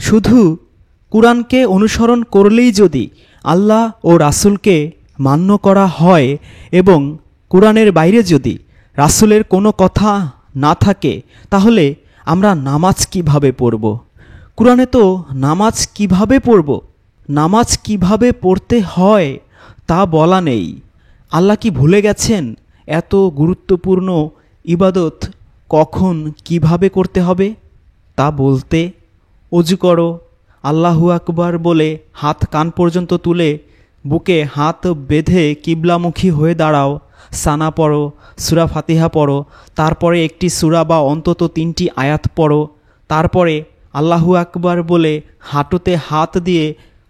শুধু কুরআনকে অনুসরণ করলেই যদি আল্লাহ ও রাসূলকে মান্য করা হয় এবং কুরআনের বাইরে যদি রাসূলের কোনো কথা না থাকে, তাহলে আমরা নামাজ কিভাবে পড়ব? কুরআনে তো নামাজ কিভাবে পড়ব, নামাজ কিভাবে পড়তে হয় তা বলা নেই। আল্লাহ কি ভুলে গেছেন এত গুরুত্বপূর্ণ ইবাদত কখন কিভাবে করতে হবে তা বলতে? অজু করো, আল্লাহু আকবার বলে হাত কান পর্যন্ত তুলে বুকে হাত বেঁধে কিবলামুখী হয়ে দাঁড়াও, সানা পড়ো, সূরা ফাতিহা পড়ো, তারপরে একটি সূরা বা অন্তত 3টি আয়াত পড়ো, তারপরে আল্লাহু আকবার বলে হাঁটুতে হাত দিয়ে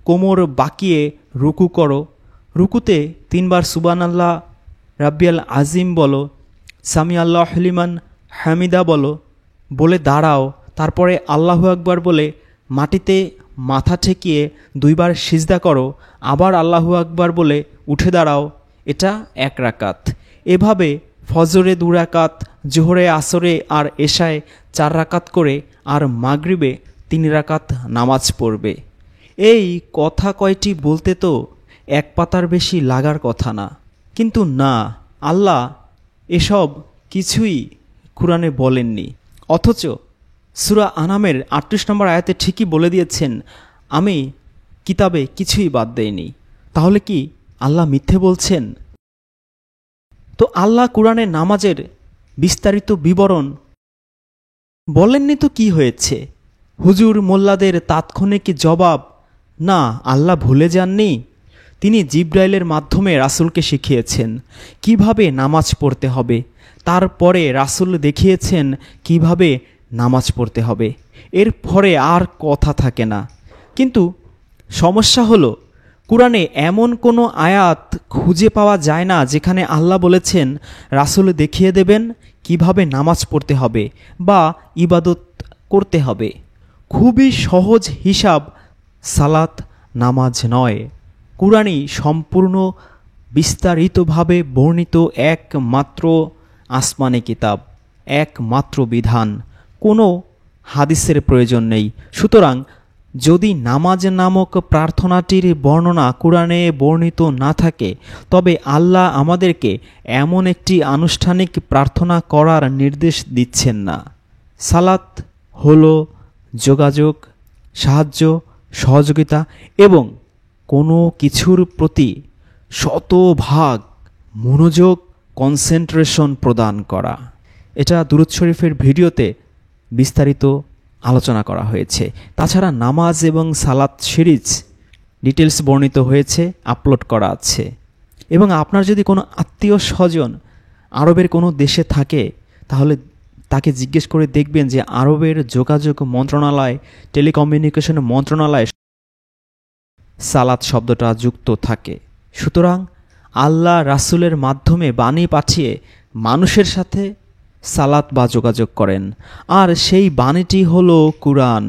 কোমর বাঁকিয়ে রুকু করো, রুকুতে 3 বার সুবহানাল্লাহ রাব্বিয়াল আজিম বলো, সামি আল্লাহু লিমান হামিদা বলে দাঁড়াও, তারপরে আল্লাহু আকবার বলে মাটিতে মাথা ঠেকিয়ে 2 বার সিজদা করো, আবার আল্লাহু আকবার বলে উঠে দাঁড়াও। এটা 1 রাকাত। এভাবে ফজরে 2 রাকাত, জোহরে, আসরে আর এশায় 4 রাকাত করে, আর মাগরিবে 3 রাকাত নামাজ পড়বে। এই কথা কয়টি বলতে তো 1 পাতার বেশি লাগার কথা না, কিন্তু না, আল্লাহ এসব কিছুই কুরআনে বলেননি। অথচ সূরা আনামের 38 নম্বর আয়াতে ঠিকই বলে দিয়েছেন, আমি কিতাবে কিছুই বাদ দেইনি। তাহলে কি আল্লাহ মিথ্যে বলছেন? তো আল্লাহ কুরআনে নামাজের বিস্তারিত বিবরণ বলেননি তো কি হয়েছে? হুজুর মোল্লাদের তাৎক্ষণিক জবাব, না, আল্লাহ ভুলে যাননি। তিনি জিবরাইলের মাধ্যমে রাসূলকে শিখিয়েছেন কিভাবে নামাজ পড়তে হবে, তারপরে রাসূল দেখিয়েছেন কিভাবে নামাজ পড়তে হবে। এর পরে আর কথা থাকে না। কিন্তু সমস্যা হলো, কুরআনে এমন কোনো আয়াত খুঁজে পাওয়া যায় না যেখানে আল্লাহ বলেছেন রাসূল দেখিয়ে দেবেন কিভাবে নামাজ পড়তে হবে বা ইবাদত করতে হবে। খুবই সহজ হিসাব, সালাত নামাজ নয়। কুরআনই সম্পূর্ণ বিস্তারিতভাবে বর্ণিত একমাত্র আসমানি কিতাব, একমাত্র বিধান। কোনো হাদিসের প্রয়োজন নেই। সুতরাং যদি নামাজ নামক প্রার্থনাটির বর্ণনা কুরআনে বর্ণিত না থাকে, তবে আল্লাহ আমাদেরকে এমন একটি আনুষ্ঠানিক প্রার্থনা করার নির্দেশ দিচ্ছেন না। সালাত হলো যোগাযোগ, সাহায্য, সহযোগিতা এবং কোনো কিছুর প্রতি শতভাগ মনোযোগ, কনসেন্ট্রেশন প্রদান করা। এটা দুরূদ শরীফের ভিডিওতে বিস্তারিত আলোচনা করা হয়েছে। তাছাড়া নামাজ এবং সালাত সিরিজ ডিটেলস বর্ণিত হয়েছে, আপলোড করা আছে। এবং আপনার যদি কোনো আত্মীয় স্বজন আরবের কোনো দেশে থাকে, তাহলে তাকে জিজ্ঞেস করে দেখবেন যে আরবের যোগাযোগ মন্ত্রণালয়, টেলিকমিউনিকেশন মন্ত্রণালয় সালাত শব্দটা যুক্ত থাকে। সুতরাং আল্লাহ রাসূলের মাধ্যমে বাণী পাঠিয়ে মানুষের সাথে সালাত বা যোগাযোগ করেন, আর সেই বাণীটি হলো কুরআন।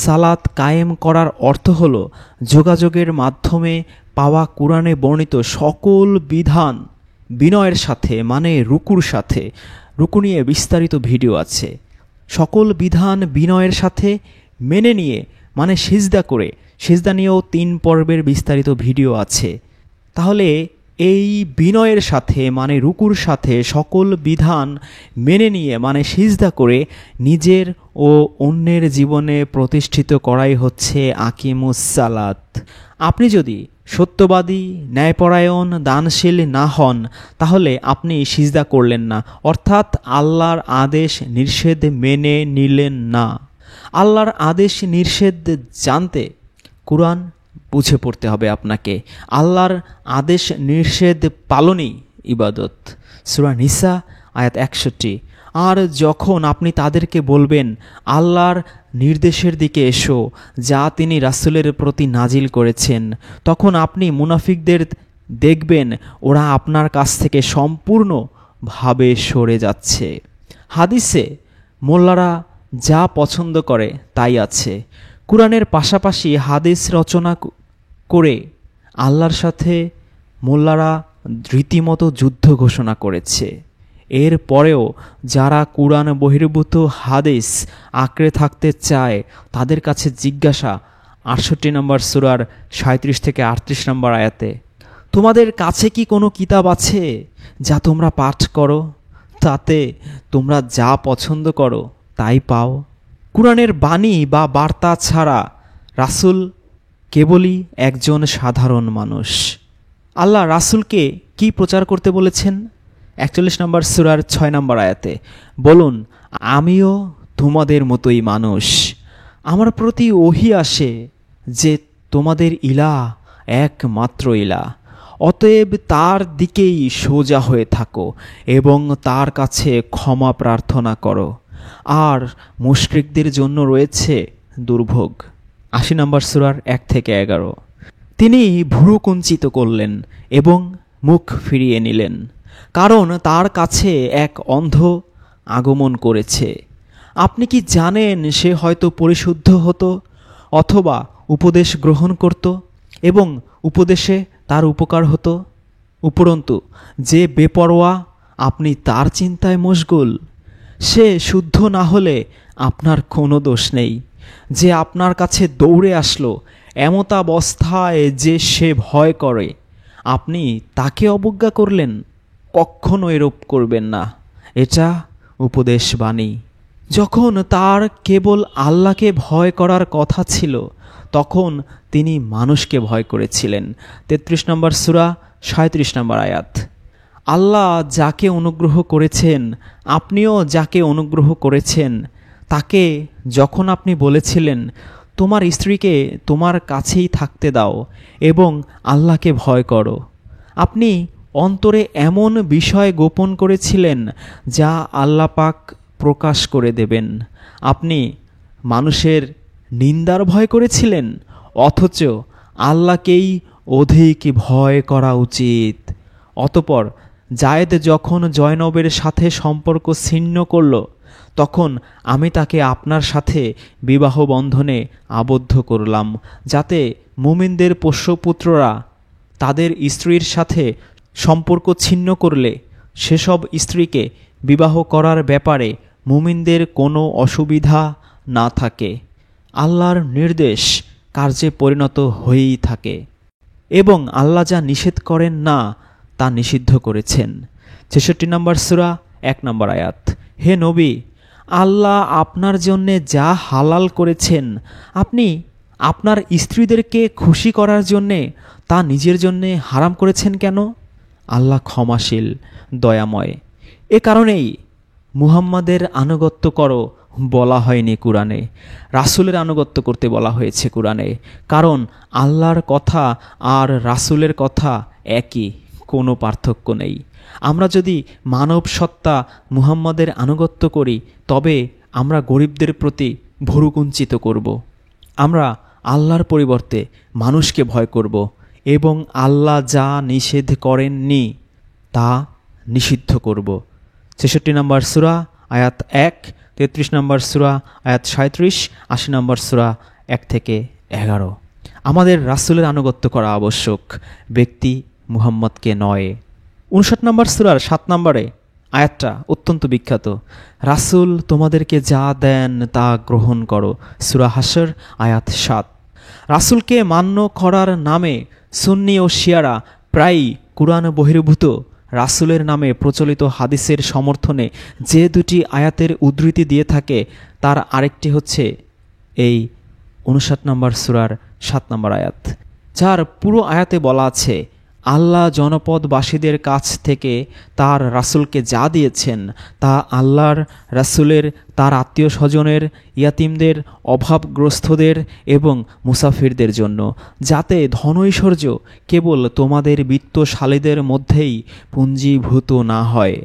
সালাত কায়েম করার অর্থ হলো যোগাযোগের মাধ্যমে পাওয়া কুরআনে বর্ণিত সকল বিধান বিনয়ের সাথে, মানে রুকুর সাথে, রুকু নিয়ে বিস্তারিত ভিডিও আছে, সকল বিধান বিনয়ের সাথে মেনে নিয়ে, মানে সিজদা করে, সিজদা নিয়েও 3 পর্বের বিস্তারিত ভিডিও আছে। তাহলে এই বিনয়ের সাথে, মানে রুকুর সাথে সকল বিধান মেনে নিয়ে, মানে সিজদা করে নিজের ও অন্যের জীবনে প্রতিষ্ঠিত করাই হচ্ছে আকিমুস সালাত। আপনি যদি সত্যবাদী, ন্যায়পরায়ণ, দানশীল না হন, তাহলে আপনি সিজদা করলেন না, অর্থাৎ আল্লাহর আদেশ নিষেধ মেনে নিলেন না। আল্লাহর আদেশ নিষেধ জানতে কুরআন বুঝে পড়তে হবে আপনাকে। আল্লাহর আদেশ নিষেধ পালনই ইবাদত। সূরা নিসা আয়াত 61। আর যখন আপনি তাদেরকে বলবেন আল্লাহর নির্দেশের দিকে এসো, যা তিনি রাসূলের প্রতি নাজিল করেছেন, তখন আপনি মুনাফিকদের দেখবেন ওরা আপনার কাছ থেকে সম্পূর্ণভাবে সরে যাচ্ছে। হাদিসে মোল্লারা যা পছন্দ করে তাই আছে। কুরআনের পাশাপাশি হাদিস রচনা করে আল্লাহর সাথে মোল্লারা রীতিমতো যুদ্ধ ঘোষণা করেছে। এর পরেও যারা কুরআন বহির্ভূত হাদিস আঁকড়ে থাকতে চায় তাদের কাছে জিজ্ঞাসা ৬৮ নম্বর সূরার ৩৭ থেকে ৩৮ নম্বর আয়াতে, তোমাদের কাছে কি কোনো কিতাব আছে যা তোমরা পাঠ করো, তাতে তোমরা যা পছন্দ করো তাই পাও? কুরআনের বাণী বা বার্তা ছাড়া রাসূল কেবলই একজন সাধারণ মানুষ। আল্লাহ রাসূলকে কি প্রচার করতে বলেছেন? ৪১ নম্বর সূরার ৬ নম্বর আয়াতে, বলুন, আমিও তোমাদের মতোই মানুষ, আমার প্রতি ওহী আসে যে তোমাদের ইলাহ একমাত্র ইলাহ, অতএব তার দিকেই সোজা হয়ে থাকো এবং তার কাছে ক্ষমা প্রার্থনা করো, আর মুশরিকদের জন্য রয়েছে দুর্ভোগ। ৮০ নম্বর সূরার ১ থেকে ১১। তিনি ভ্রু কুঞ্চিত করলেন এবং মুখ ফিরিয়ে নিলেন, কারণ তার কাছে এক অন্ধ আগমন করেছে। আপনি কি জানেন সে হয়তো পরিশুদ্ধ হতো অথবা উপদেশ গ্রহণ করত এবং উপদেশে তার উপকার হতো? উপরন্তু যে বেপরোয়া, আপনি তার চিন্তায় মশগুল। সে শুদ্ধ না হলে আপনার কোনো দোষ নেই। যে আপনার কাছে দৌড়ে আসলো এমতাবস্থায় যে সে ভয় করে, আপনি তাকে অবজ্ঞা করলেন, কখনো এরূপ করবেন না। এটা উপদেশ বাণী। যখন তার কেবল আল্লাহকে ভয় করার কথা ছিল তখন তিনি মানুষকে ভয় করেছিলেন। ৩৩ নম্বর সূরা ৩৭ নম্বর আয়াত। আল্লাহ যাকে অনুগ্রহ করেছেন, আপনিও যাকে অনুগ্রহ করেছেন, তাকে যখন আপনি বলেছিলেন তোমার স্ত্রীকে তোমার কাছেই থাকতে দাও এবং আল্লাহকে ভয় করো, আপনি অন্তরে এমন বিষয় গোপন করেছিলেন যা আল্লাহ পাক প্রকাশ করে দেবেন। আপনি মানুষের নিন্দার ভয় করেছিলেন, অথচ আল্লাহকেই অধিক ভয় করা উচিত। অতপর জায়েদ যখন জয়নবের সাথে সম্পর্ক ছিন্ন করল, তখন আমি তাকে আপনার সাথে বিবাহ বন্ধনে আবদ্ধ করলাম, যাতে মুমিনদের পোষ্যপুত্ররা তাদের স্ত্রীর সাথে সম্পর্ক ছিন্ন করলে সেসব স্ত্রীকে বিবাহ করার ব্যাপারে মুমিনদের কোনো অসুবিধা না থাকে। আল্লাহর নির্দেশ কার্যে পরিণত হয়েই থাকে এবং আল্লাহ যা নিষেধ করেন না তা নিষিদ্ধ করেছেন। ৬৬ নম্বর সূরা ১ নম্বর আয়াত। হে নবী, আল্লাহ আপনার জন্যে যা হালাল করেছেন, আপনি আপনার স্ত্রীদেরকে খুশি করার জন্যে তা নিজের জন্যে হারাম করেছেন কেন? আল্লাহ ক্ষমাশীল, দয়াময়। এ কারণেই মুহাম্মাদের আনুগত্য করো বলা হয়নি কুরআনে, রাসূলের আনুগত্য করতে বলা হয়েছে কুরআনে। কারণ আল্লাহর কথা আর রাসূলের কথা একই, কোনো পার্থক্য নেই। আমরা যদি মানব সত্তা মুহাম্মাদের আনুগত্য করি তবে আমরা গরিবদের প্রতি ভ্রুকুঞ্চিত করব। আমরা আল্লাহর পরিবর্তে মানুষকে ভয় করব এবং আল্লাহ যা নিষেধ করেননি তা নিষিদ্ধ করব। ৬৬ নম্বর সূরা আয়াত ১, ৩৩ নম্বর সূরা আয়াত ৩৭, ৮০ নম্বর সূরা ১ থেকে ১১। আমাদের রাসূলের আনুগত্য করা আবশ্যক, ব্যক্তি মুহাম্মদকে নয়। ৫৯ নম্বর সূরার ৭ নম্বরে আয়াতটা অত্যন্ত বিখ্যাত। রাসূল তোমাদেরকে যা দেন তা গ্রহণ করো, সূরা হাশর আয়াত ৭। রাসূলকে মান্য করার নামে সুন্নি ও শিয়ারা প্রায়ই কুরআন বহির্ভূত রাসূলের নামে প্রচলিত হাদিসের সমর্থনে যে দুটি আয়াতের উদ্ধৃতি দিয়ে থাকে তার আরেকটি হচ্ছে এই ৫৯ নম্বর সূরার ৭ নম্বর আয়াত, যার পুরো আয়াতে বলা আছে আল্লাহ জনপদবাসীদের কাছ থেকে তার রাসূলকে যা দিয়েছেন তা আল্লাহর রাসূলের, তার আত্মীয় স্বজনের, ইয়াতিমদের, অভাবগ্রস্তদের এবং মুসাফিরদের জন্য, যাতে ধনৈশ্বর্য কেবল তোমাদের বিত্তশালীদের মধ্যেই পুঞ্জীভূত না হয়।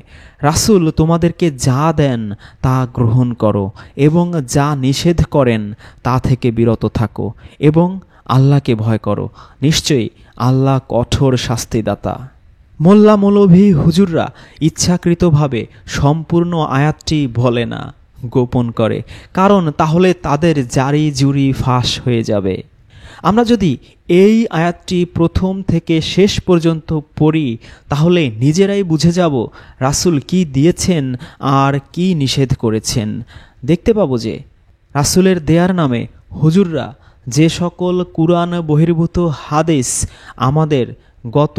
রাসূল তোমাদেরকে যা দেন তা গ্রহণ করো এবং যা নিষেধ করেন তা থেকে বিরত থাকো এবং আল্লাহকে ভয় করো, নিশ্চয়ই আল্লাহ কঠোর শাস্তিদাতা। মোল্লা মৌলভী হুজুররা ইচ্ছাকৃতভাবে সম্পূর্ণ আয়াতটি বলে না, গোপন করে, কারণ তাহলে তাদের জারি জুরি ফাঁস হয়ে যাবে। আমরা যদি এই আয়াতটি প্রথম থেকে শেষ পর্যন্ত পড়ি তাহলে নিজেরাই বুঝে যাব রাসূল কি দিয়েছেন আর কি নিষেধ করেছেন। দেখতে পাবো যে রাসূলের দেয়ার নামে হুজুররা যে সকল কুরআন বহির্ভূত হাদিস আমাদের গত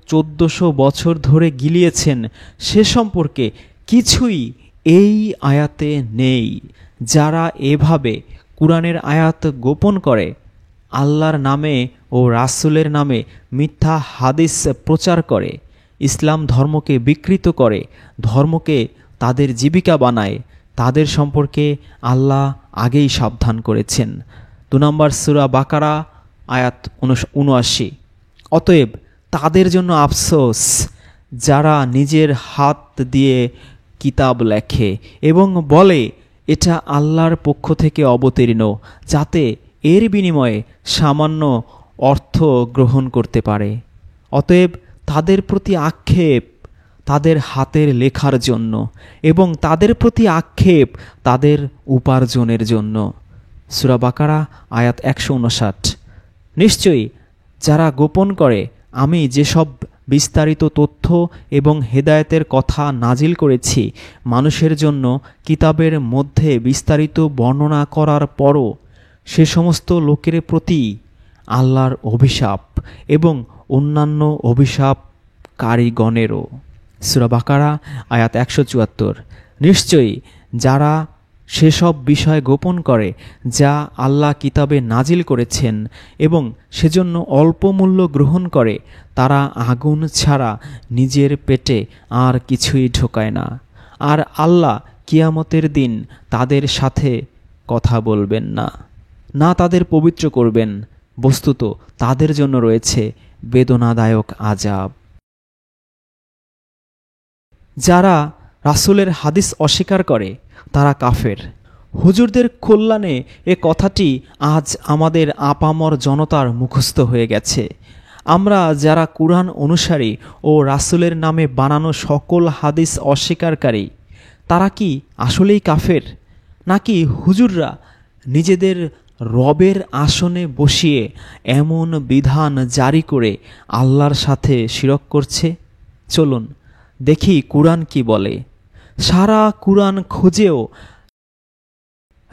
1400 বছর ধরে গিলিয়েছেন সে সম্পর্কে কিছুই এই আয়াতে নেই। যারা এভাবে কুরআনের আয়াত গোপন করে, আল্লাহর নামে ও রাসূলের নামে মিথ্যা হাদিস প্রচার করে, ইসলাম ধর্মকে বিকৃত করে, ধর্মকে তাদের জীবিকা বানায়, তাদের সম্পর্কে আল্লাহ আগেই সাবধান করেছেন। 2 নম্বর সূরা বাকারা আয়াত 79। অতএব তাদের জন্য আফসোস যারা নিজের হাত দিয়ে কিতাব লেখে এবং বলে এটা আল্লাহর পক্ষ থেকে অবতীর্ণ, যাতে এর বিনিময়ে সামান্য অর্থ গ্রহণ করতে পারে। অতএব তাদের প্রতি আক্ষেপ তাদের হাতের লেখার জন্য এবং তাদের প্রতি আক্ষেপ তাদের উপার্জনের জন্য। সূরা বাকারা আয়াত 159। নিশ্চয়ই যারা গোপন করে আমি যেসব বিস্তারিত তথ্য এবং হেদায়েতের কথা নাজিল করেছি মানুষের জন্য কিতাবের মধ্যে বিস্তারিত বর্ণনা করার পরও সে সমস্ত লোকের প্রতি আল্লাহর অভিশাপ এবং অন্যান্য অভিশাপকারীগণেরও। সূরা বাকারা আয়াত 174। নিশ্চয়ই যারা সেসব বিষয় গোপন করে যা আল্লাহ কিতাবে নাজিল করেছেন এবং সেজন্য অল্প মূল্য গ্রহণ করে, তারা আগুন ছাড়া নিজের পেটে আর কিছুই ঢোকায় না। আর আল্লাহ কিয়ামতের দিন তাদের সাথে কথা বলবেন না, না তাদের পবিত্র করবেন। বস্তুত তাদের জন্য রয়েছে বেদনাদায়ক আযাব। যারা রাসূলের হাদিস অস্বীকার করে তারা কাফের। হুজুরদের কল্যাণে এ কথাটি আজ আমাদের আপামর জনতার মুখস্থ হয়ে গেছে। আমরা যারা কুরআন অনুসারী ও রাসূলের নামে বানানো সকল হাদিস অস্বীকারী, তারা কি আসলেই কাফের, নাকি হুজুররা নিজেদের রবের আসনে বসিয়ে এমন বিধান জারি করে আল্লাহর সাথে শিরক করছে? চলুন দেখি কুরআন কি বলে। সারা কুরআন খুঁজেও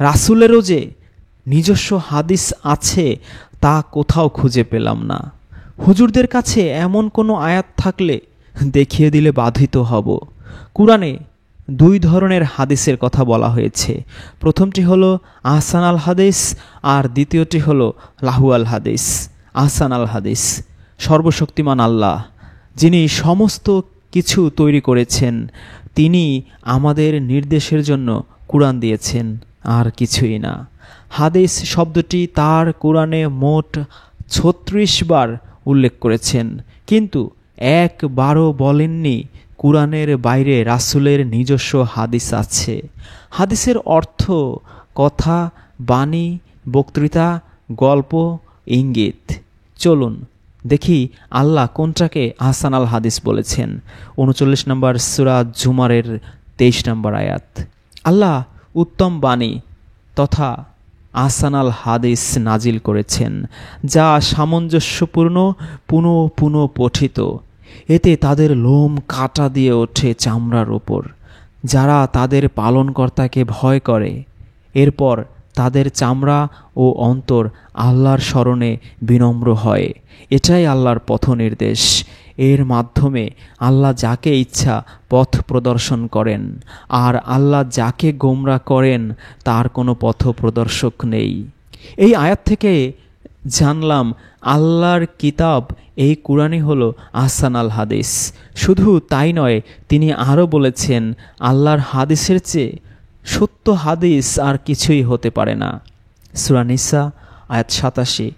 রাসূলেরও যে নিজস্ব হাদিস আছে তা কোথাও খুঁজে পেলাম না। হুজুরদের কাছে এমন কোনো আয়াত থাকলে দেখিয়ে দিলে বাধিত হব। কুরআনে 2 ধরনের হাদিসের কথা বলা হয়েছে। প্রথমটি হলো আহসান আল হাদিস আর দ্বিতীয়টি হলো লাহু আল হাদিস। আহসান আল হাদিস সর্বশক্তিমান আল্লাহ, যিনি সমস্ত কিছু তৈরি করেছেন, তিনি আমাদের নির্দেশের জন্য কুরআন দিয়েছেন, আর কিছুই না। হাদিস শব্দটি তার কুরআনে মোট 36 বার উল্লেখ করেছেন, কিন্তু একবারও বলেননি কুরআনের বাইরে রাসূলের নিজস্ব হাদিস আছে। হাদিসের অর্থ কথা, বাণী, বক্তৃতা, গল্প, ইঙ্গিত। চলুন দেখি আল্লাহ কোনটাকে আহসান আল হাদিস বলেছেন। 39 নম্বর সূরা জুমারের 23 নম্বর আয়াত। আল্লাহ উত্তম বাণী তথা আহসান আল হাদিস নাজিল করেছেন, যা সামঞ্জস্যপূর্ণ, পুনঃ পুনঃ পঠিত। এতে তাদের লোম কাটা দিয়ে ওঠে চামড়ার ওপর, যারা তাদের পালনকর্তাকে ভয় করে। এরপর তাদের চামড়া ও অন্তর আল্লাহর স্মরণে বিনম্র হয়। এটাই আল্লাহর পথ নির্দেশ। এর মাধ্যমে আল্লাহ যাকে ইচ্ছা পথ প্রদর্শন করেন, আর আল্লাহ যাকে গোমরা করেন তার কোনো পথ প্রদর্শক নেই। এই আয়াত থেকে জানলাম আল্লাহর কিতাব এই কুরআনই হলো আহসান আল হাদিস। শুধু তাই নয়, তিনি আরও বলেছেন আল্লাহর হাদিসের চেয়ে সত্য হাদিস আর কিছুই হতে পারে না। সূরা নিসা আয়াত 87।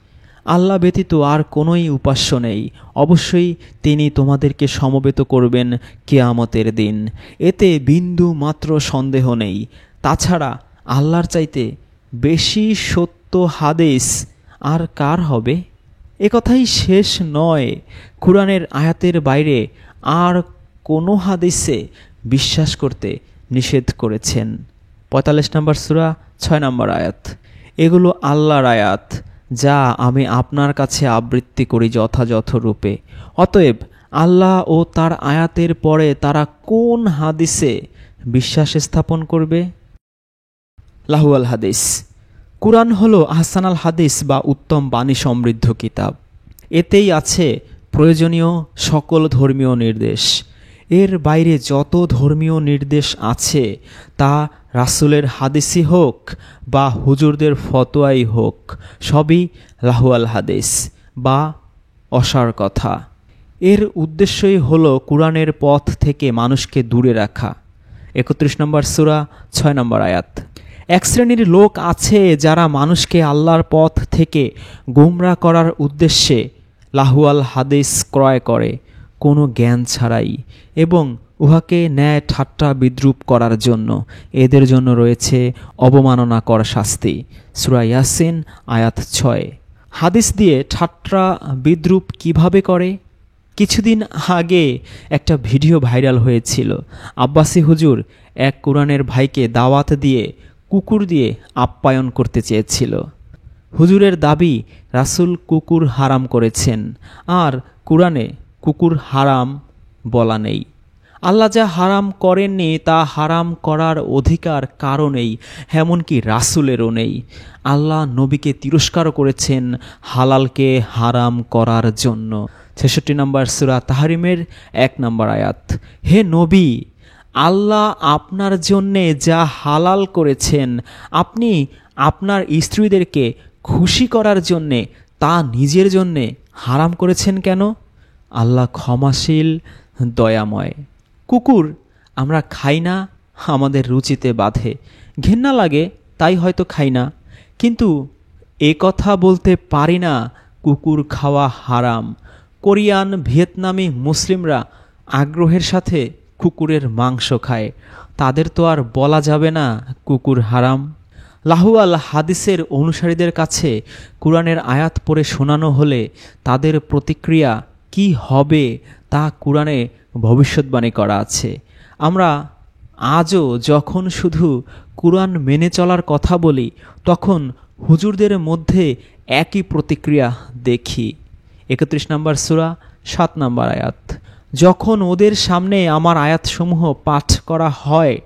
আল্লাহ ব্যতীত আর কোনোই উপাস্য নেই, অবশ্যই তিনি তোমাদেরকে সমবেত করবেন কিয়ামতের দিন, এতে বিন্দু মাত্র সন্দেহ নেই। তাছাড়া আল্লাহর চাইতে বেশি সত্য হাদিস আর কার হবে? একথাই শেষ নয়, কুরআনের আয়াতের বাইরে আর কোনো হাদিসে বিশ্বাস করতে নিষেধ করেছেন। 45 নম্বর সূরা 6 নম্বর আয়াত। এগুলো আল্লাহর আয়াত, যা আমি আপনার কাছে আবৃত্তি করি যথাযথ রূপে। অতএব আল্লাহ ও তার আয়াতের পরে তারা কোন হাদিসে বিশ্বাস স্থাপন করবে? লাহুয়াল হাদিস। কুরআন হলো আহসানাল হাদিস বা উত্তম বাণী সমৃদ্ধ কিতাব। এতেই আছে প্রয়োজনীয় সকল ধর্মীয় নির্দেশ। এর বাইরে যত ধর্মীয় নির্দেশ আছে তা রাসূলের হাদিসই হোক বা হুজুরদের ফতোয়াই হোক, সবই লাহুয়াল হাদিস বা অসার কথা। এর উদ্দেশ্যই হলো কুরআনের পথ থেকে মানুষকে দূরে রাখা। ৩১ নম্বর সূরা ৬ নম্বর আয়াত। এক শ্রেণীর লোক আছে যারা মানুষকে আল্লাহর পথ থেকে গোমরা করার উদ্দেশ্যে লাহুয়াল হাদিস ক্রয় করে কোনো জ্ঞান ছাড়াই, এবং উহাকে ন্যায় ঠাট্টা বিদ্রূপ করার জন্য এদের জন্য রয়েছে অবমাননাকর শাস্তি। সূরা ইয়াসিন আয়াত ৬। হাদিস দিয়ে ঠাট্টা বিদ্রূপ কিভাবে করে? কিছুদিন আগে একটা ভিডিও ভাইরাল হয়েছিল। আব্বাসী হুজুর এক কুরআনের ভাইকে দাওয়াত দিয়ে কুকুর দিয়ে আপ্যায়ন করতে চেয়েছিল। হুজুরের দাবি রাসূল কুকুর হারাম করেছেন, আর কুরআনে কুকুর হারাম বলা নেই। আল্লাহ যা হারাম করেননি তা হারাম করার অধিকার কারও নেই, এমনকি রাসূলেরও নেই। আল্লাহ নবীকে তিরস্কারও করেছেন হালালকে হারাম করার জন্য। ৬৬ নম্বর সূরা তাহরিমের ১ নম্বর আয়াত। হে নবী, আল্লাহ আপনার জন্যে যা হালাল করেছেন আপনি আপনার স্ত্রীদেরকে খুশি করার জন্যে তা নিজের জন্যে হারাম করেছেন কেন? আল্লাহ ক্ষমাশীল, দয়াময়। কুকুর আমরা খাই না, আমাদের রুচিতে বাধে, ঘেন্না লাগে তাই হয়তো খাই না, কিন্তু এ কথা বলতে পারি না কুকুর খাওয়া হারাম। কোরিয়ান, ভিয়েতনামি মুসলিমরা আগ্রহের সাথে কুকুরের মাংস খায়, তাদের তো আর বলা যাবে না কুকুর হারাম। লাহুয়াল হাদিসের অনুসারীদের কাছে কুরআনের আয়াত পড়ে শোনানো হলে তাদের প্রতিক্রিয়া কি হবে তা কুরআনে ভবিষ্যৎবাণী করা আছে। আমরা আজও যখন শুধু কুরআন মেনে চলার কথা বলি তখন হুজুরদের মধ্যে একই প্রতিক্রিয়া দেখি। ৩১ নম্বর সূরা ৭ নম্বর আয়াত। যখন ওদের সামনে আমার আয়াতসমূহ পাঠ করা হয়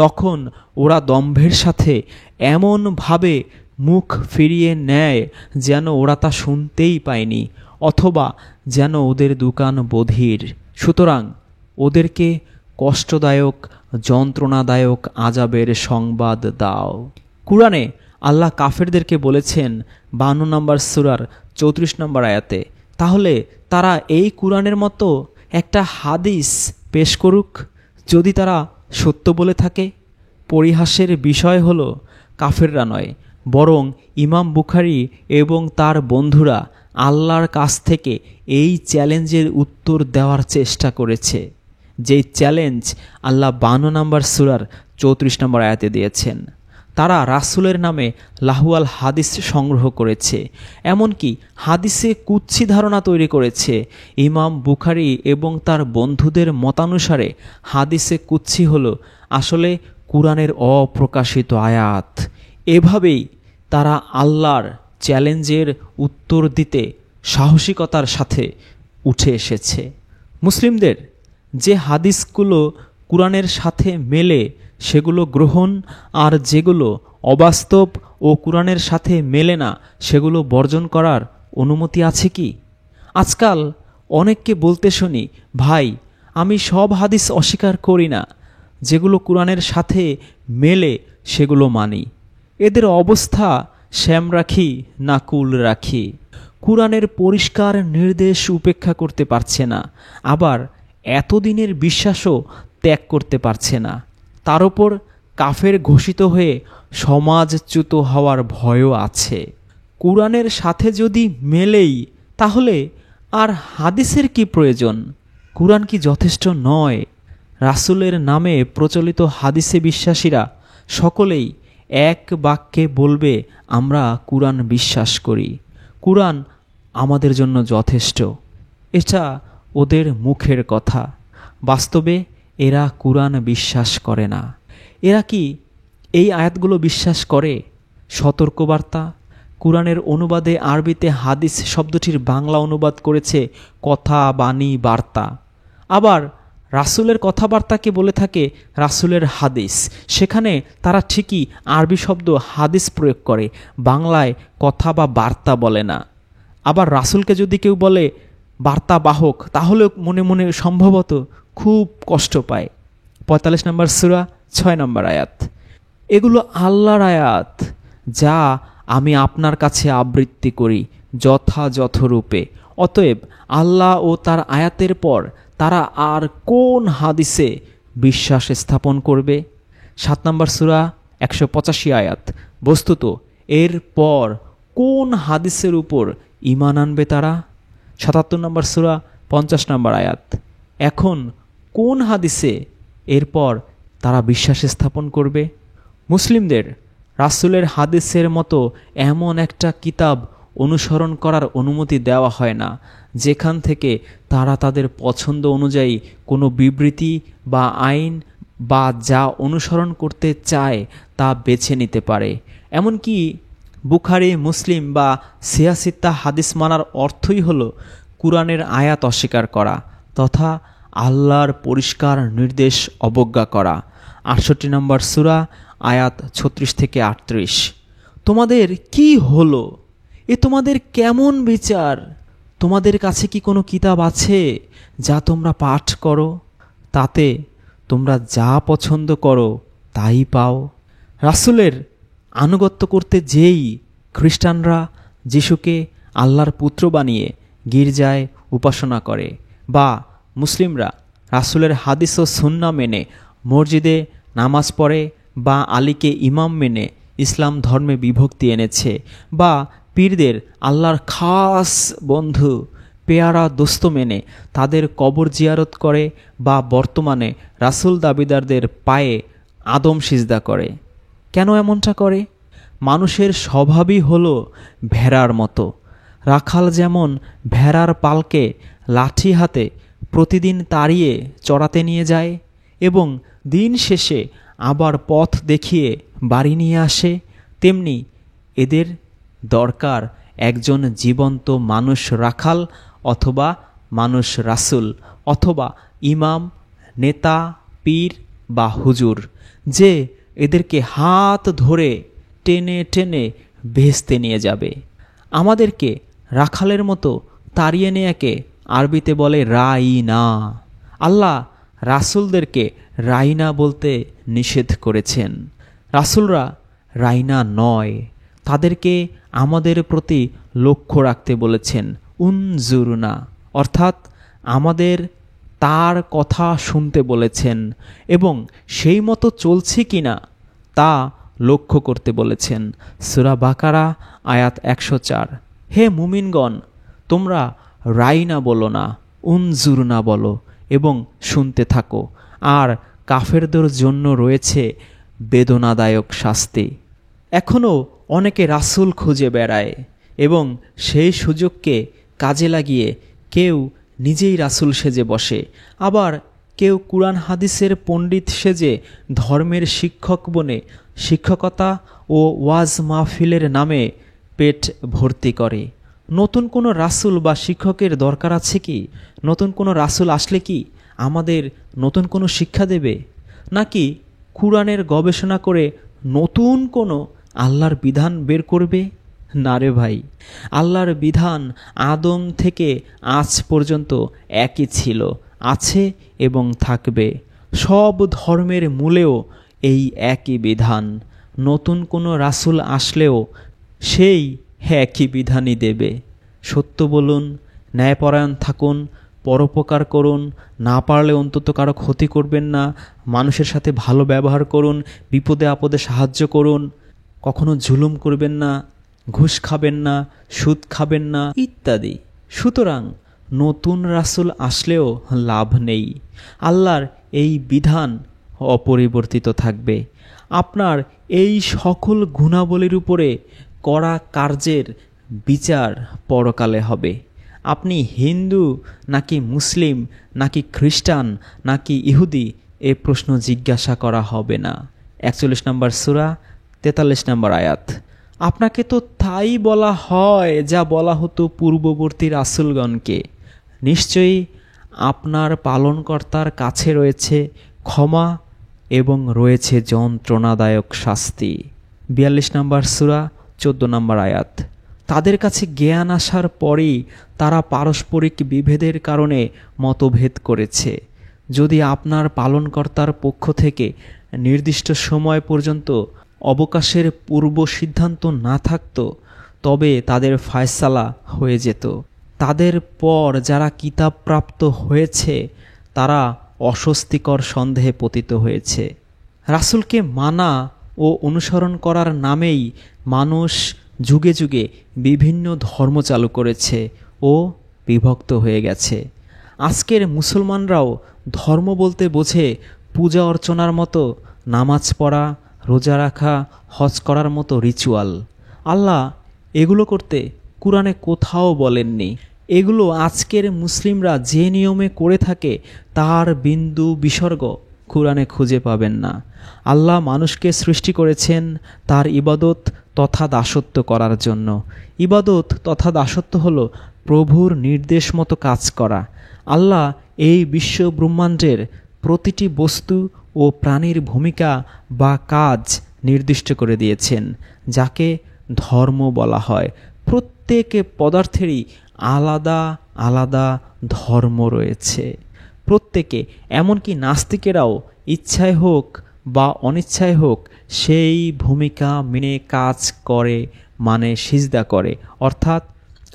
তখন ওরা দম্ভের সাথে এমনভাবে মুখ ফিরিয়ে নেয় যেন ওরা তা শুনতেই পায়নি, অথবা যেন ওদের দোকান বধির। সুতরাং ওদেরকে কষ্টদায়ক, যন্ত্রণাদায়ক আযাবের সংবাদ দাও। কুরআনে আল্লাহ কাফেরদেরকে বলেছেন ৫২ নম্বর সূরার ৩৪ নম্বর আয়াতে, তাহলে তারা এই কুরআনের মতো একটা হাদিস পেশ করুক যদি তারা সত্য বলে থাকে। পরিহাসের বিষয় হলো কাফেররা নয়, বরং ইমাম বুখারী এবং তার বন্ধুরা আল্লাহর কাছ থেকে এই চ্যালেঞ্জের উত্তর দেওয়ার চেষ্টা করেছে, যেই চ্যালেঞ্জ আল্লাহ ৫২ নম্বর সূরার ৩৪ নম্বর আয়াতে দিয়েছেন। তারা রাসূলের নামে লাহুয়াল হাদিস সংগ্রহ করেছে, এমনকি হাদিসে কুৎসি ধারণা তৈরি করেছে। ইমাম বুখারী এবং তার বন্ধুদের মতানুসারে হাদিসে কুৎসি হলো আসলে কুরআনের অপ্রকাশিত আয়াত। এভাবেই তারা আল্লাহর চ্যালেঞ্জের উত্তর দিতে সাহসিকতার সাথে উঠে এসেছে। মুসলিমদের যে হাদিসগুলো কুরআনের সাথে মেলে সেগুলো গ্রহণ, আর যেগুলো অবাস্তব ও কুরআনের সাথে মেলে না সেগুলো বর্জন করার অনুমতি আছে কি? আজকাল অনেককে বলতে শুনি, ভাই আমি সব হাদিস অস্বীকার করি না, যেগুলো কুরআনের সাথে মেলে সেগুলো মানি। এদের অবস্থা শ্যাম রাখি না কুল রাখি। কুরআনের পরিষ্কার নির্দেশ উপেক্ষা করতে পারছে না, আবার এতদিনের বিশ্বাসও ত্যাগ করতে পারছে না। তার উপর কাফের ঘোষিত হয়ে সমাজচ্যুত হওয়ার ভয়ও আছে। কুরআনের সাথে যদি মেলেই তাহলে আর হাদিসের কি প্রয়োজন? কুরআন কি যথেষ্ট নয়? রাসূলের নামে প্রচলিত হাদিসে বিশ্বাসীরা সকলেই এক বাক্যে বলবে, আমরা কুরআন বিশ্বাস করি, কুরআন আমাদের জন্য যথেষ্ট। এটা ওদের মুখের কথা, বাস্তবে এরা কুরআন বিশ্বাস করে না। এরা কি এই আয়াতগুলো বিশ্বাস করে? সতর্কবার্তা, কুরআনের অনুবাদে আরবিতে হাদিস শব্দটির বাংলা অনুবাদ করেছে কথা, বাণী, বার্তা। আবার রাসূলের কথাবার্তাকে বলে থাকে রাসূলের হাদিস। সেখানে তারা ঠিকই আরবি শব্দ হাদিস প্রয়োগ করে, বাংলায় কথা বা বার্তা বলে না। আবার রাসূলকে যদি কেউ বলে বার্তাবাহক, তাহলেও মনে মনে সম্ভবত খুব কষ্ট পায়। ৪৫ নম্বর সূরা ৬ নম্বর আয়াত। এগুলো আল্লাহর আয়াত, যা আমি আপনার কাছে আবৃত্তি করি যথাযথ রূপে। অতএব আল্লাহ ও তার আয়াতের পর তারা আর কোন হাদিসে বিশ্বাস স্থাপন করবে? ৭ নম্বর সূরা ১৮৫ আয়াত। বস্তুত এর পর কোন হাদিসের উপর ঈমান আনবে তারা? ৭৭ নম্বর সূরা ৫০ নম্বর আয়াত। এখন কোন হাদিসে এরপর তারা বিশ্বাস স্থাপন করবে? মুসলিমদের রাসূলের হাদিসের মতো এমন একটা কিতাব অনুসরণ করার অনুমতি দেওয়া হয় না, যেখান থেকে তারা তাদের পছন্দ অনুযায়ী কোনো বিবৃতি বা আইন বা যা অনুসরণ করতে চায় তা বেছে নিতে পারে। এমনকি বুখারী, মুসলিম বা সিয়াসিত্তা হাদিস মানার অর্থই হলো কুরআনের আয়াত অস্বীকার করা তথা আল্লাহর পরিষ্কার নির্দেশ অবজ্ঞা করা। ৬৮ নম্বর সূরা আয়াত ৩৬ থেকে ৩৮। তোমাদের কি হলো? এ তোমাদের কেমন বিচার? তোমাদের কাছে কি কোনো কিতাব আছে যা তোমরা পাঠ করো? তাতে তোমরা যা পছন্দ করো তাই পাও। রাসূলের আনুগত্য করতে যেই খ্রিস্টানরা যিশুকে আল্লাহর পুত্র বানিয়ে গির্জায় উপাসনা করে, বা মুসলিমরা রাসূলের হাদিস ও সুন্নাহ মেনে মসজিদে নামাজ পড়ে, বা আলীকে ইমাম মেনে ইসলাম ধর্মে বিভক্তি এনেছে, বা পীরদের আল্লাহর খাস বন্ধু পেয়ারা দোস্ত মেনে তাদের কবর জিয়ারত করে, বা বর্তমানে রাসূল দাবিদারদের পায়ে আদম সিজদা করে। কেন এমনটা করে? মানুষের স্বভাবই হলো ভেড়ার মতো। রাখাল যেমন ভেড়ার পালকে লাঠি হাতে প্রতিদিন তাড়িয়ে চড়াতে নিয়ে যায় এবং দিন শেষে আবার পথ দেখিয়ে বাড়ি নিয়ে আসে, তেমনি এদের দরকার একজন জীবন্ত মানুষ রাখাল অথবা মানুষ রাসূল অথবা ইমাম, নেতা, পীর বা হুজুর, যে এদেরকে হাত ধরে টেনে টেনে বেহেশতে নিয়ে যাবে। আমাদেরকে রাখালের মতো তাড়িয়ে নেয়াকে আরবিতে বলে রাইনা। আল্লাহ রাসূলদেরকে রাইনা বলতে নিষেধ করেছেন। রাসূলরা রাইনা নয়, তাদেরকে আমাদের প্রতি লক্ষ্য রাখতে বলেছেন। উনজুরনা অর্থাৎ আমাদের তার কথা শুনতে বলেছেন এবং সেই মতো চলছি কিনা তা লক্ষ্য করতে বলেছেন। সূরা বাকারা আয়াত ১০৪। হে মুমিনগণ, তোমরা রাইনা বলো না, উনজুরনা বলো এবং শুনতে থাকো, আর কাফেরদের জন্য রয়েছে বেদনাদায়ক শাস্তি। এখনও অনেকে রাসূল খুঁজে বেড়ায় এবং সেই সুযোগকে কাজে লাগিয়ে কেউ নিজেই রাসূল সেজে বসে, আবার কেউ কুরআন হাদিসের পণ্ডিত সেজে ধর্মের শিক্ষক বনে শিক্ষকতা ও ওয়াজ মাহফিলের নামে পেট ভর্তি করে। নতুন কোনো রাসূল বা শিক্ষকের দরকার আছে কি? নতুন কোনো রাসূল আসলে কি আমাদের নতুন কোনো শিক্ষা দেবে, নাকি কুরআনের গবেষণা করে নতুন কোনো আল্লাহর বিধান বের করবে? না রে ভাই, আল্লাহর বিধান আদম থেকে আজ পর্যন্ত একই ছিল, আছে এবং থাকবে। সব ধর্মের মূলেও এই একই বিধান। নতুন কোনো রাসূল আসলেও সেই একই বিধানই দেবে। সত্য বলুন, ন্যায়পরায়ণ থাকুন, পরোপকার করুন, না পারলে অন্তত কারো ক্ষতি করবেন না, মানুষের সাথে ভালো ব্যবহার করুন, বিপদে আপদে সাহায্য করুন, কখনো জুলুম করবেন না, ঘুষ খাবেন না, সুদ খাবেন না ইত্যাদি। সুতরাং নতুন রাসূল আসলেও লাভ নেই, আল্লাহর এই বিধান অপরিবর্তিত থাকবে। আপনার এই সকল গুণাবলীর উপরে করা কার্যের বিচার পরকালে হবে। আপনি হিন্দু নাকি মুসলিম নাকি খ্রিস্টান নাকি ইহুদি, এ প্রশ্ন জিজ্ঞাসা করা হবে না। ৪১ নম্বর সূরা ৪৩ নম্বর আয়াত। আপনাকে তো তাই বলা হয় যা বলা হতো পূর্ববর্তী রাসূলগণকে। নিশ্চয়ই আপনার পালনকর্তার কাছে রয়েছে ক্ষমা এবং রয়েছে যন্ত্রণাদায়ক শাস্তি। 42 নম্বর সূরা 14 নম্বর আয়াত। তাদের কাছে জ্ঞান আসার পরেই তারা পারস্পরিক বিভেদের কারণে মতভেদ করেছে। যদি আপনার পালনকর্তার পক্ষ থেকে নির্দিষ্ট সময় পর্যন্ত অবকাশের পূর্ব সিদ্ধান্ত না থাকত, তবে তাদের ফায়সালা হয়ে যেত। তাদের পর যারা কিতাবপ্রাপ্ত হয়েছে তারা অস্বস্তিকর সন্দেহে পতিত হয়েছে। রাসূলকে মানা ও অনুসরণ করার নামেই মানুষ যুগে যুগে বিভিন্ন ধর্ম চালু করেছে ও বিভক্ত হয়ে গেছে। আজকের মুসলমানরাও ধর্ম বলতে বোঝে পূজা অর্চনার মতো, নামাজ পড়া, রোজা রাখা, হজ করার মতো রিচুয়াল। আল্লাহ এগুলো করতে কুরআনে কোথাও বলেননি। এগুলো আজকের মুসলিমরা যে নিয়মে করে থাকে তার বিন্দু বিসর্গ কুরআনে খুঁজে পাবেন না। আল্লাহ মানুষকে সৃষ্টি করেছেন তার ইবাদত তথা দাসত্ব করার জন্য। ইবাদত তথা দাসত্ব হলো প্রভুর নির্দেশ মতো কাজ করা। আল্লাহ এই বিশ্ব ব্রহ্মাণ্ডের প্রতিটি বস্তু ও প্রাণীর ভূমিকা বা কাজ নির্দিষ্ট করে দিয়েছেন, যাকে ধর্ম বলা হয়। প্রত্যেক পদার্থেরই আলাদা আলাদা ধর্ম রয়েছে। প্রত্যেকে, এমনকি নাস্তিকেরাও ইচ্ছায় হোক বা অনিচ্ছায় হোক সেই ভূমিকা মেনে কাজ করে, মানে সিজদা করে, অর্থাৎ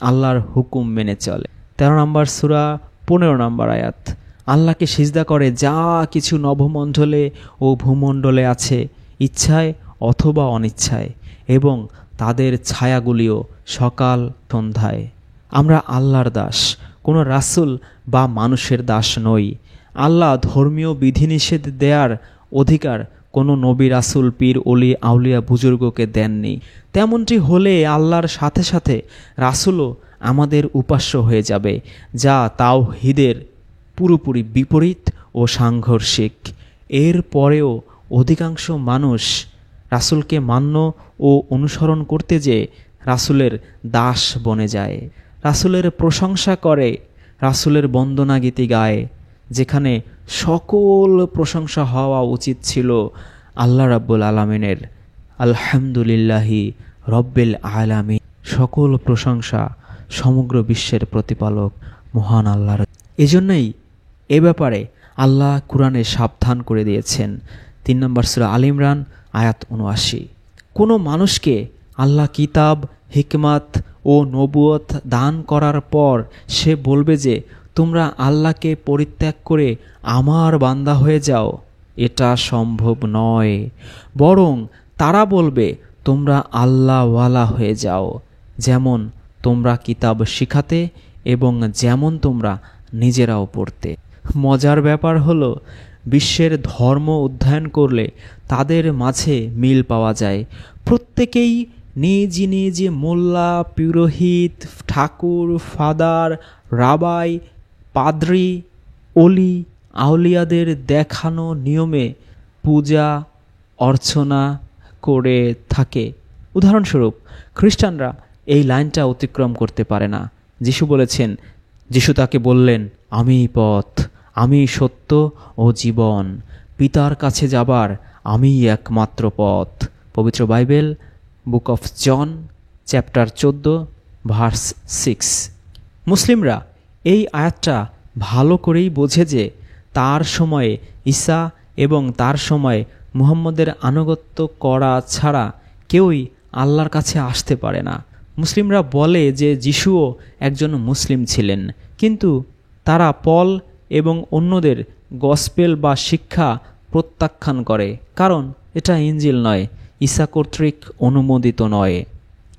আল্লাহর হুকুম মেনে চলে। 13 নম্বর সূরা 15 নম্বর আয়াত। আল্লাহকে সিজদা করে যা কিছু নভমণ্ডলে ও ভূমণ্ডলে আছে, ইচ্ছায় অথবা অনিচ্ছায়, এবং তাদের ছায়াগুলিও সকাল সন্ধ্যায়। আমরা আল্লাহর দাস, কোনো রাসূল বা মানুষের দাস নই। আল্লাহ ধর্মীয় বিধিনিষেধ দেওয়ার অধিকার কোনো নবী, রাসূল, পীর, অলি, আউলিয়া, বুজুর্গকে দেননি। তেমনটি হলে আল্লাহর সাথে সাথে রাসূলও আমাদের উপাস্য হয়ে যাবে, যা তাওহীদের পুরোপুরি বিপরীত ও সাংঘর্ষিক। এর পরেও অধিকাংশ মানুষ রাসূলকে মান্য ও অনুসরণ করতে যেয়ে রাসূলের দাস বনে যায়, রাসূলের প্রশংসা করে, রাসূলের বন্দনা গীতি গায়, যেখানে সকল প্রশংসা হওয়া উচিত ছিল আল্লাহ রাব্বুল আলামিনের। আলহামদুলিল্লাহি রব্বিল আলামিন। সকল প্রশংসা সমগ্র বিশ্বের প্রতিপালক মহান আল্লাহর। এজন্যই এ ব্যাপারে আল্লাহ কুরআনে সাবধান করে দিয়েছেন। 3 নম্বর সূরা আল ইমরান আয়াত 79। কোনো মানুষকে আল্লাহ কিতাব, হিকমাত ও নবুয়ত দান করার পর সে বলবে যে তোমরা আল্লাহকে পরিত্যাগ করে আমার বান্দা হয়ে যাও, এটা সম্ভব নয়। বরং তারা বলবে তোমরা আল্লাহওয়ালা হয়ে যাও, যেমন তোমরা কিতাব শিখাতে এবং যেমন তোমরা নিজেরাও পড়তে। মজার ব্যাপার হলো, বিশ্বের ধর্ম অধ্যয়ন করলে তাদের মাঝে মিল পাওয়া যায়। প্রত্যেকেই নিজ নিজ মোল্লা, পুরোহিত, ঠাকুর, ফাদার, রাবাই, পাদ্রী, অলি, আউলিয়াদের দেখানো নিয়মে পূজা অর্চনা করে থাকে। উদাহরণস্বরূপ, খ্রিস্টানরা এই লাইনটা অতিক্রম করতে পারে না। যিশু বলেছেন, যিশু তাকে বললেন, আমি পথ, আমি সত্য ও জীবন, পিতার কাছে যাবার আমিই একমাত্র পথ। পবিত্র Bible, book of John, chapter 14 verse 6। মুসলিমরা এই আয়াতটা ভালো করেই বোঝে যে তার সময়ে ঈসা এবং তার সময়ে মুহাম্মদের আনুগত্য করা ছাড়া কেউই আল্লাহর কাছে আসতে পারে না। মুসলিমরা বলে যে যিশুও একজন মুসলিম ছিলেন, কিন্তু তারা পল এবং অন্যদের গসপেল বা শিক্ষা প্রত্যাখ্যান করে, কারণ এটা ইনজিল নয়, ঈসা কর্তৃক অনুমোদিত নয়।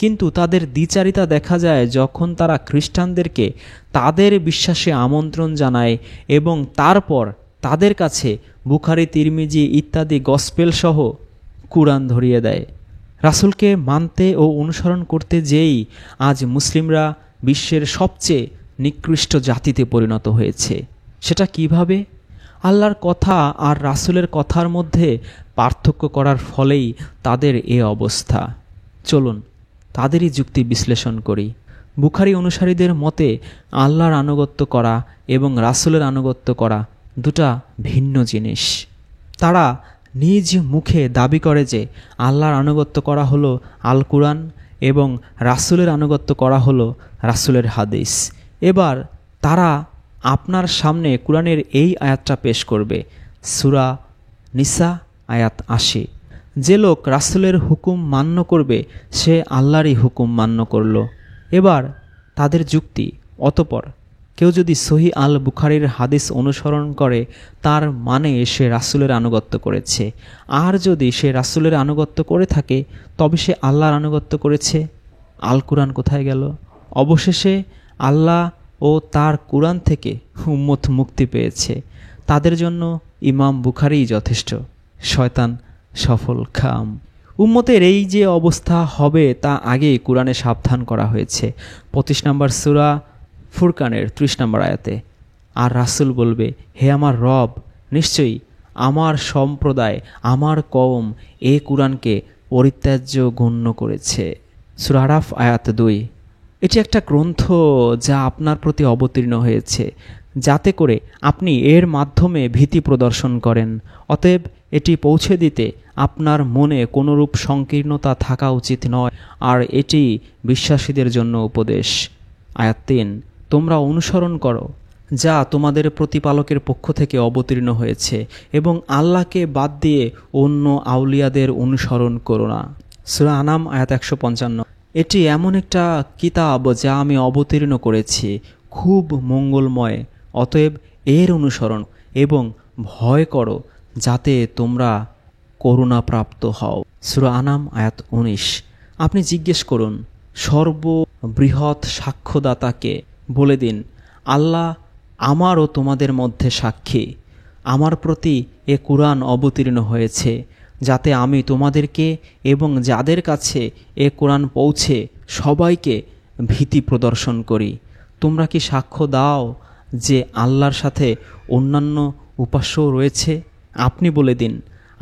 কিন্তু তাদের দ্বিচারিতা দেখা যায় যখন তারা খ্রিস্টানদেরকে তাদের বিশ্বাসে আমন্ত্রণ জানায় এবং তারপর তাদের কাছে বুখারী, তিরমিজি ইত্যাদি গসপেল সহ কুরআন ধরিয়ে দেয়। রাসূলকে মানতে ও অনুসরণ করতে যেই আজ মুসলিমরা বিশ্বের সবচেয়ে নিকৃষ্ট জাতিতে পরিণত হয়েছে। সেটা কিভাবে? আল্লাহর কথা আর রাসূলের কথার মধ্যে পার্থক্য করার ফলেই তাদের এ অবস্থা। চলুন তাদেরই যুক্তি বিশ্লেষণ করি। বুখারী অনুসারীদের মতে আল্লাহর আনুগত্য করা এবং রাসূলের আনুগত্য করা দুটা ভিন্ন জিনিস। তারা নিজ মুখে দাবি করে যে আল্লাহর আনুগত্য করা হলো আল কুরআন এবং রাসূলের আনুগত্য করা হলো রাসূলের হাদিস। এবার তারা আপনার সামনে কুরআনের এই আয়াতটা পেশ করবে, সূরা নিসা আয়াত ৮০। যে লোক রাসূলের হুকুম মান্য করবে সে আল্লাহরই হুকুম মান্য করল। এবার তাদের যুক্তি, অতঃপর কেউ যদি সহিহ আল বুখারীর হাদিস অনুসরণ করে তার মানে সে রাসূলের আনুগত্য করেছে, আর যদি সে রাসূলের আনুগত্য করে থাকে তবে সে আল্লাহর আনুগত্য করেছে। আল কুরআন কোথায় গেল? অবশেষে আল্লাহ ও তার কুরআন থেকে উম্মত মুক্তি পেয়েছে। তাদের জন্য ইমাম বুখারীই যথেষ্ট। শয়তান সফল খাম। উম্মতের এই যে অবস্থা হবে তা আগেই কুরআনে সাবধান করা হয়েছে। ২৫ নম্বর সূরা ফুরকানের ৩০ নম্বর আয়াতে। আর রাসূল বলবে, হে আমার রব, নিশ্চয়ই আমার সম্প্রদায়, আমার কওম এ কুরআনকে পরিত্যাজ্য গণ্য করেছে। সূরা আরাফ আয়াত ২। এটি একটা গ্রন্থ যা আপনার প্রতি অবতীর্ণ হয়েছে যাতে করে আপনি এর মাধ্যমে ভীতি প্রদর্শন করেন। অতএব এটি পৌঁছে দিতে আপনার মনে কোনরূপ সংকীর্ণতা থাকা উচিত নয়, আর এটি বিশ্বাসীদের জন্য উপদেশ। আয়াত ৩। তোমরা অনুসরণ করো যা তোমাদের প্রতিপালকের পক্ষ থেকে অবতীর্ণ হয়েছে এবং আল্লাহকে বাদ দিয়ে অন্য আউলিয়াদের অনুসরণ করো না। সূরা আনাম আয়াত ১৫৫। এটি এমন একটা কিতাব যা আমি অবতীর্ণ করেছি, খুব মঙ্গলময়। অতএব এর অনুসরণ এবং ভয় করো যাতে তোমরা করুণাপ্রাপ্ত হও। সূরা আনাম আয়াত ১৯। আপনি জিজ্ঞেস করুন সর্ববৃহৎ সাক্ষ্যদাতাকে, বলে দিন, আল্লাহ আমার ও তোমাদের মধ্যে সাক্ষী, আমার প্রতি এ কুরআন অবতীর্ণ হয়েছে যাতে আমি তোমাদেরকে এবং যাদের কাছে এ কুরআন পৌঁছে সবাইকে ভীতি প্রদর্শন করি। তোমরা কি সাক্ষ্য দাও যে আল্লাহর সাথে অন্যান্য উপাস্যও রয়েছে? আপনি বলে দিন,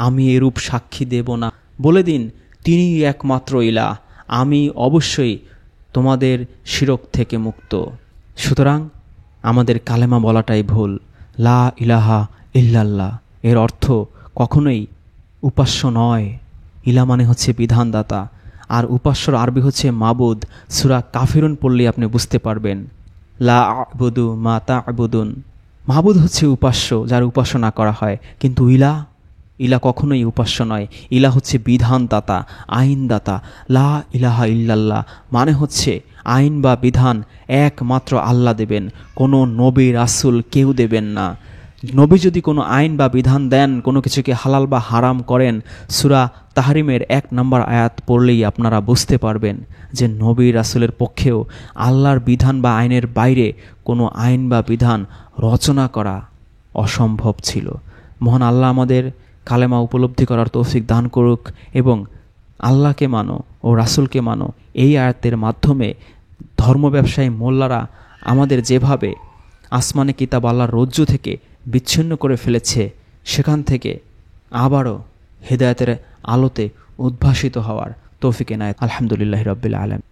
আমি এরূপ সাক্ষী দেব না। বলে দিন, তিনিই একমাত্র ইলাহ, আমি অবশ্যই তোমাদের শিরক থেকে মুক্ত। সুতরাং আমাদের কালেমা বলাটাই ভুল। লা ইলাহা ইল্লাল্লাহ এর অর্থ কখনোই উপাস্য নয়। ইলা মানে হচ্ছে বিধানদাতা, আর উপাস্যর আরবি হচ্ছে মাবুদ। সূরা কাফিরুন পড়লে আপনি বুঝতে পারবেন। লা আ'বুদু মা তা'বুদুন, মাবুদ হচ্ছে উপাস্য যার উপাসনা করা হয়, কিন্তু ইলা কখনোই উপাস্য নয়। ইলা হচ্ছে বিধানদাতা, আইনদাতা। লা ইলাহা ইল্লাল্লাহ মানে হচ্ছে আইন বা বিধান একমাত্র আল্লাহ দেবেন, কোনো নবী রাসূল কেউ দেবেন না। নবী যদি কোনো আইন বা বিধান দেন, কোনো কিছুকে হালাল বা হারাম করেন, সূরা তাহরিমের ১ নম্বর আয়াত পড়লেই আপনারা বুঝতে পারবেন যে নবী রাসূলের পক্ষেও আল্লাহর বিধান বা আইনের বাইরে কোনো আইন বা বিধান রচনা করা অসম্ভব ছিল। মহান আল্লাহ আমাদের কালেমা উপলব্ধি করার তৌফিক দান করুক এবং আল্লাহকে মানো ও রাসূলকে মানো। এই আয়াতের মাধ্যমে ধর্ম ব্যবসায়ী মোল্লারা আমাদের যেভাবে আসমানে কিতাব আল্লাহর রজ্জু থেকে বিচ্ছিন্ন করে ফেলেছে, সেখান থেকে আবারও হেদায়েতের আলোতে উদ্ভাসিত হওয়ার তৌফিক এনায়েত। আলহামদুলিল্লাহি রাব্বিল আলামিন।